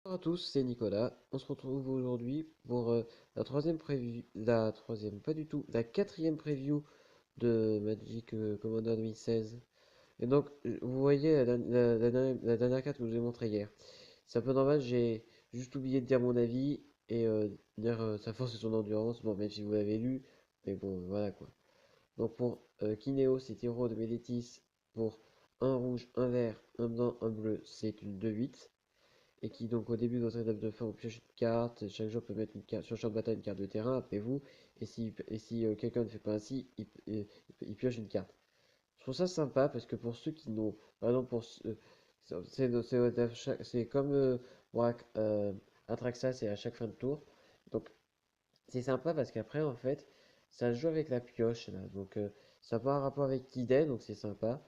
Bonjour à tous, c'est Nicolas. On se retrouve aujourd'hui pour la troisième preview, pas du tout, la quatrième preview de Magic Commander 2016. Et donc, vous voyez la dernière carte que je vous ai montrée hier. C'est un peu normal, j'ai juste oublié de dire mon avis et dire sa force et son endurance. Bon, même si vous l'avez lu, mais bon, voilà quoi. Donc pour Kineo, c'est héros de Mélétis pour un rouge, un vert, un blanc, un bleu, c'est une 2/8 et qui donc au début de votre étape de fin on pioche une carte, chaque joueur peut mettre une carte sur le champ de bataille, une carte de terrain après vous, et si quelqu'un ne fait pas ainsi, il pioche une carte. Je trouve ça sympa parce que pour ceux qui n'ont, par exemple c'est comme pour Atraxa, c'est à chaque fin de tour, donc c'est sympa parce qu'après en fait ça joue avec la pioche là, donc ça n'a pas un rapport avec Kiden, donc c'est sympa.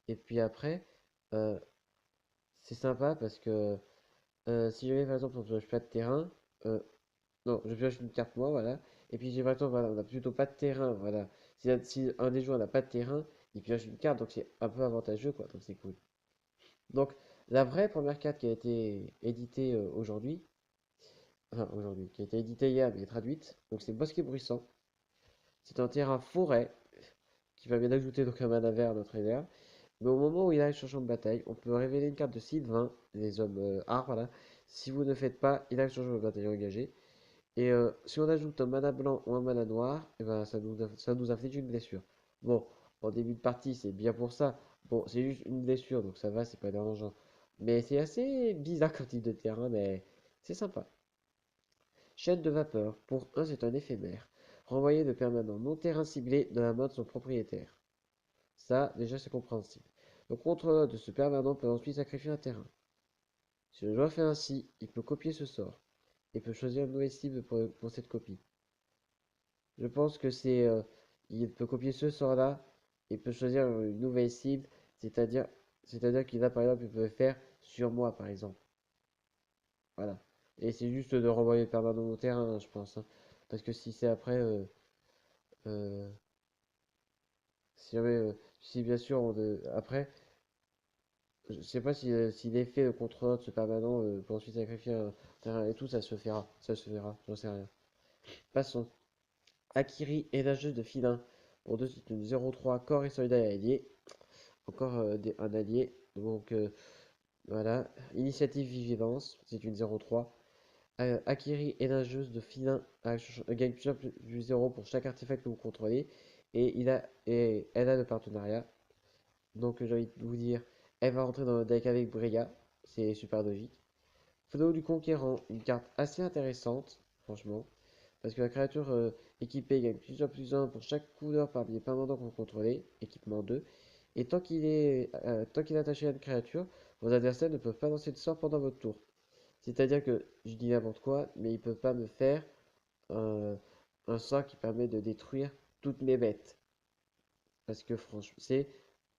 Et puis après euh, c'est sympa parce que si jamais par exemple on pioche pas de terrain, euh, non, je pioche une carte moi, voilà. Et puis j'ai par exemple, voilà, on a plutôt pas de terrain, voilà. Si un des joueurs n'a pas de terrain, il pioche une carte, donc c'est un peu avantageux, quoi, donc c'est cool. Donc la vraie première carte qui a été éditée aujourd'hui, enfin aujourd'hui, qui a été éditée hier mais traduite, donc c'est Bosquet Bruissant. C'est un terrain forêt qui va bien ajouter donc un mana vert à notre univers. Mais au moment où il arrive sur le champ de bataille, on peut révéler une carte de Sylvain, les hommes art, voilà. Si vous ne faites pas, il arrive sur le champ de bataille engagé. Et si on ajoute un mana blanc ou un mana noir, et ben ça nous inflige une blessure. Bon, en début de partie, c'est bien pour ça. Bon, c'est juste une blessure, donc ça va, c'est pas dérangeant. Mais c'est assez bizarre comme type de terrain, mais c'est sympa. Chaîne de vapeur. Pour un, c'est un éphémère. Renvoyer de permanent non terrain ciblé de la main de son propriétaire. Ça, déjà, c'est compréhensible. Le contrôleur de ce permanent peut ensuite sacrifier un terrain. Si le joueur fait ainsi, il peut copier ce sort et peut choisir une nouvelle cible pour cette copie. Je pense que il peut copier ce sort-là et peut choisir une nouvelle cible, c'est-à-dire, c'est-à-dire qu'il a par exemple, il peut faire sur moi par exemple. Voilà. Et c'est juste de renvoyer le permanent au terrain, je pense, hein. Parce que si c'est après, euh, si jamais, si bien sûr, après, je sais pas si l'effet contre de ce permanent pour ensuite sacrifier un terrain et tout, ça se verra, j'en sais rien. Passons. Akiri est nageuse de filin. Pour deux, c'est une 0-3 corps et soldat et allié. Encore un allié. Donc voilà. Initiative Vigilance, c'est une 0-3. Akiri est nageuse de filin. Gagne plus 0 pour chaque artefact que vous contrôlez. Et elle a le partenariat. Donc j'ai envie de vous dire, elle va rentrer dans le deck avec Breya. C'est super logique. Fléau du Conquérant, une carte assez intéressante, franchement. Parce que la créature équipée gagne plus un pour chaque couleur parmi les permanents que vous contrôlez, équipement 2. Et tant qu'il est attaché à une créature, vos adversaires ne peuvent pas lancer de sort pendant votre tour. C'est-à-dire que, je dis n'importe quoi, mais ils ne peuvent pas me faire un, un sort qui permet de détruire toutes mes bêtes. Parce que franchement,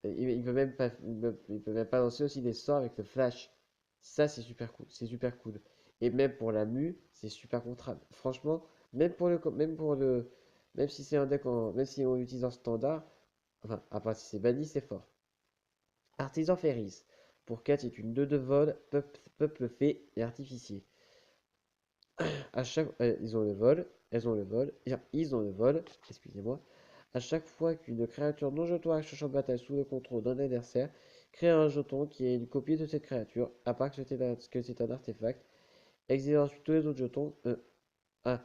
il peut même pas, il peut même pas lancer aussi des sorts avec le flash. Ça, c'est super cool. C'est super cool. Et même pour la mue, c'est super contrable. Franchement, même si c'est un deck même si on l'utilise en standard, enfin, à part si c'est banni, c'est fort. Artisan Ferris. Pour 4, c'est une 2 de vol, peuple fait et artificier. Ils ont le vol, elles ont le vol, ils ont le vol, excusez-moi. À chaque fois qu'une créature non jeton arrive sur le champ de bataille sous le contrôle d'un adversaire, crée un jeton qui est une copie de cette créature, à part que c'est un artefact. Exilez ensuite tous les autres jetons. Ah,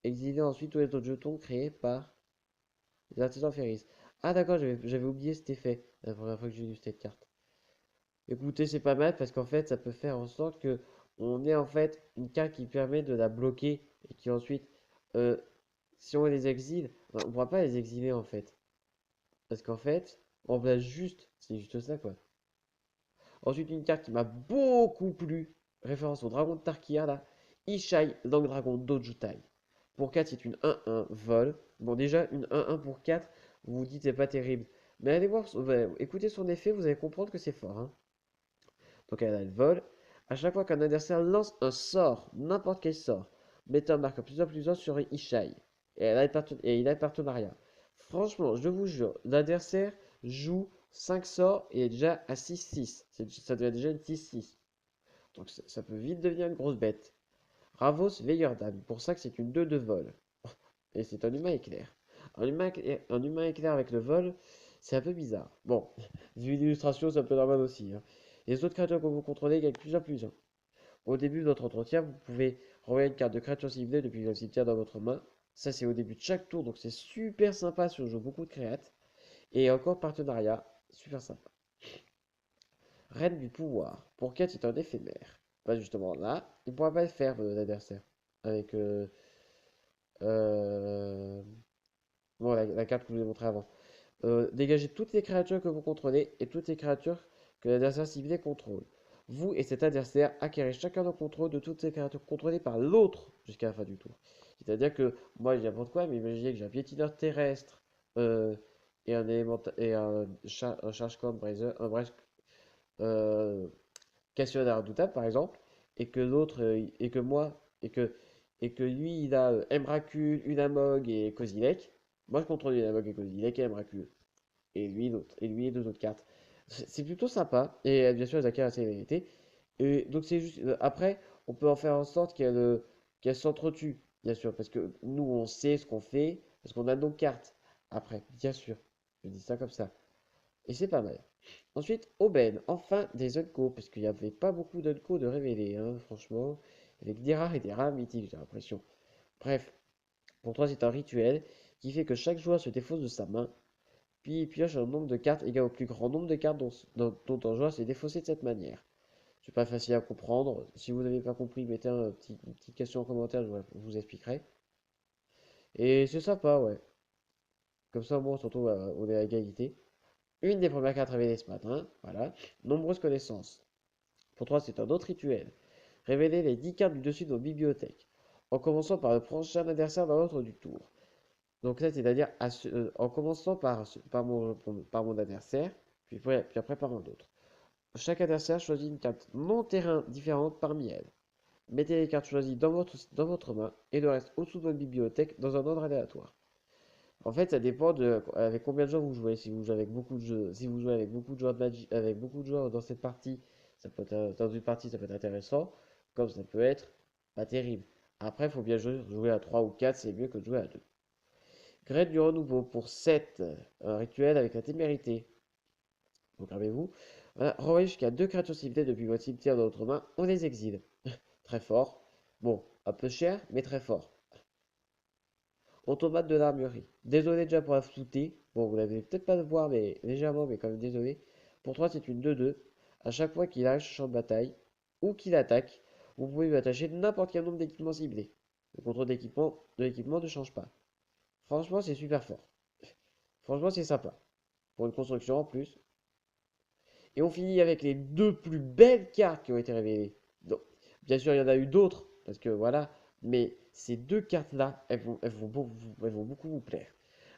exilez ensuite tous les autres jetons créés par les artisans Ferris. Ah d'accord, j'avais oublié cet effet la première fois que j'ai lu cette carte. Écoutez, c'est pas mal parce qu'en fait, ça peut faire en sorte que on ait en fait une carte qui permet de la bloquer et qui ensuite, euh, si on les exile, enfin, on ne pourra pas les exiler en fait. Parce qu'en fait, on place juste, c'est juste ça quoi. Ensuite, une carte qui m'a beaucoup plu, référence au dragon de Tarkia là, Ishai, Lang Dragon Dojutai. Pour 4, c'est une 1-1 vol. Bon, déjà, une 1-1 pour 4, vous vous dites c'est pas terrible. Mais allez voir, écoutez son effet, vous allez comprendre que c'est fort, hein. Donc elle a le vol. À chaque fois qu'un adversaire lance un sort, n'importe quel sort, mettez un marqueur plus un sur Ishai. Et il a le partenariat. Franchement, je vous jure, l'adversaire joue 5 sorts et est déjà à 6-6. Ça devient déjà une 6-6. Donc ça peut vite devenir une grosse bête. Ravos Veillerdan, pour ça que c'est une 2 de vol. Et c'est un humain éclair. Un humain éclair avec le vol, c'est un peu bizarre. Bon, vu l'illustration, c'est un peu normal aussi, hein. Les autres créatures que vous contrôlez gagnent plusieurs plus 1. Au début de votre entretien, vous pouvez renvoyer une carte de créature ciblée depuis le cimetière dans votre main. Ça, c'est au début de chaque tour, donc c'est super sympa si on joue beaucoup de créates. Et encore partenariat, super sympa. Reine du pouvoir. Pour 4, c'est un éphémère. Bah justement, là, il ne pourra pas le faire, l'adversaire. Avec euh, bon, la carte que je vous ai montrée avant. Dégagez toutes les créatures que vous contrôlez et toutes les créatures que l'adversaire ciblé contrôle. Vous et cet adversaire acquérez chacun le contrôle de toutes ces créatures contrôlées par l'autre jusqu'à la fin du tour. C'est-à-dire que moi, j'ai n'importe quoi, mais imaginez que j'ai un piétineur terrestre et un élément et un charge corn brazer, un bref, euh, questionnaire redoutable par exemple, et que l'autre et que moi et que lui il a Emrakul, Unamog et Kozilek. Moi je contrôle Unamog et Kozilek et Emrakul. Et lui l'autre. Et lui et deux autres cartes. C'est plutôt sympa. Et bien sûr, elles acquièrent la sévérité. Et donc c'est juste. Après, on peut en faire en sorte qu'elle s'entretuent, bien sûr. Parce que nous, on sait ce qu'on fait. Parce qu'on a nos cartes. Après, bien sûr. Je dis ça comme ça. Et c'est pas mal. Ensuite, Aubaine. Enfin, des Unco. Parce qu'il n'y avait pas beaucoup d'Unco de révélés, hein, franchement. Avec des rares et des rares mythiques, j'ai l'impression. Bref, pour toi, c'est un rituel qui fait que chaque joueur se défausse de sa main puis il pioche un nombre de cartes égal au plus grand nombre de cartes dont un joueur s'est défaussé de cette manière. C'est pas facile à comprendre. Si vous n'avez pas compris, mettez une petite question en commentaire, je vous expliquerai. Et c'est sympa, ouais. Comme ça, moi, surtout, on est à égalité. Une des premières cartes révélées ce matin, voilà. Nombreuses connaissances. Pour toi, c'est un autre rituel. Révélez les 10 cartes du dessus de vos bibliothèques, en commençant par le prochain adversaire dans l'ordre du tour. Donc là, c'est-à-dire en commençant par mon adversaire, puis après par un autre. Chaque adversaire choisit une carte non-terrain différente parmi elles. Mettez les cartes choisies dans votre main et le reste au-dessous de votre bibliothèque dans un ordre aléatoire. En fait, ça dépend de avec combien de joueurs vous jouez. Si vous jouez avec beaucoup de jeux, si vous jouez avec beaucoup de joueurs de Magic, avec beaucoup de joueurs dans cette partie, ça peut être, dans une partie, ça peut être intéressant, comme ça peut être pas terrible. Après, il faut bien jouer à 3 ou 4, c'est mieux que de jouer à 2. Graine du renouveau pour 7, un rituel avec la témérité. Donc, rappelez-vous, voilà, renvoyez jusqu'à 2 créatures ciblées depuis votre cimetière dans votre main, on les exile. Très fort. Bon, un peu cher, mais très fort. Automate de l'armurerie. Désolé déjà pour la flouter. Bon, vous n'allez peut-être pas le voir, mais légèrement, mais quand même désolé. Pour 3, c'est une 2-2. À chaque fois qu'il arrive sur le champ de bataille ou qu'il attaque, vous pouvez lui attacher n'importe quel nombre d'équipements ciblés. Le contrôle de l'équipement ne change pas. Franchement, c'est super fort. Franchement, c'est sympa. Pour une construction en plus. Et on finit avec les deux plus belles cartes qui ont été révélées. Donc, bien sûr, il y en a eu d'autres, parce que voilà, mais ces deux cartes-là, elles vont beaucoup vous plaire.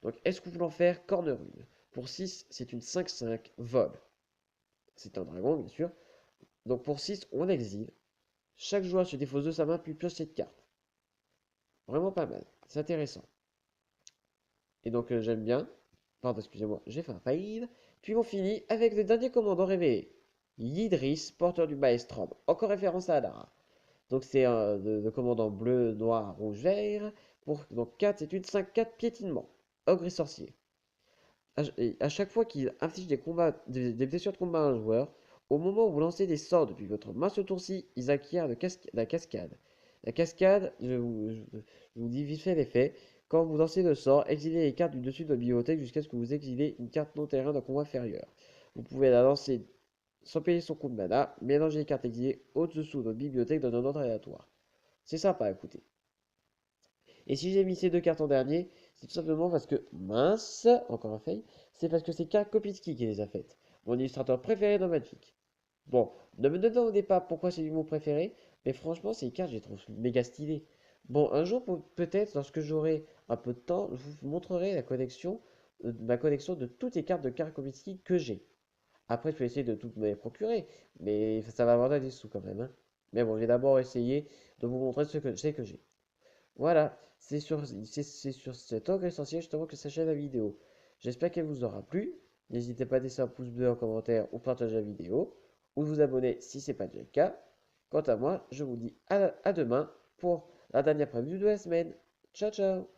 Donc, est-ce que vous voulez en faire Corner 1? Pour 6, c'est une 5-5 vol. C'est un dragon, bien sûr. Donc, pour 6, on exile. Chaque joueur se défausse de sa main, puis pioche cette carte. Vraiment pas mal. C'est intéressant. Et donc, j'aime bien. Pardon, excusez-moi, j'ai fait un fail. Puis on finit avec le dernier commandant révélé. Yidris, porteur du Maelstrom. Encore référence à Alara. Donc c'est le commandant bleu, noir, rouge, vert. Donc 4, c'est une 5-4 piétinement. Ogre et sorcier. À chaque fois qu'il inflige des blessures de combat à un joueur, au moment où vous lancez des sorts depuis votre main ce tour-ci, ils acquièrent la cascade. La cascade, je vous dis vite fait l'effet. Quand vous lancez le sort, exilez les cartes du dessus de votre bibliothèque jusqu'à ce que vous exilez une carte non terrain d'un combat inférieur. Vous pouvez la lancer sans payer son coût de mana, mélanger les cartes exilées au-dessous de votre bibliothèque dans un ordre aléatoire. C'est sympa à écouter. Et si j'ai mis ces deux cartes en dernier, c'est tout simplement parce que, mince, encore un fail, c'est parce que c'est Karl Kopitsky qui les a faites. Mon illustrateur préféré dans Magic. Bon, ne me demandez pas pourquoi c'est mon préféré, mais franchement, ces cartes, je les trouve méga stylées. Bon, un jour, peut-être, lorsque j'aurai un peu de temps, je vous montrerai ma collection de toutes les cartes de Karl Kopitsky que j'ai. Après, je vais essayer de toutes me les procurer, mais ça va avoir des sous quand même, hein. Mais bon, je vais d'abord essayer de vous montrer ce que j'ai. Voilà, c'est sur cet ogre essentiel justement que s'achève la vidéo. J'espère qu'elle vous aura plu. N'hésitez pas à laisser un pouce bleu en commentaire ou partager la vidéo, ou vous abonner si ce n'est pas déjà le cas. Quant à moi, je vous dis à demain pour la dernière preview de la semaine. Ciao, ciao!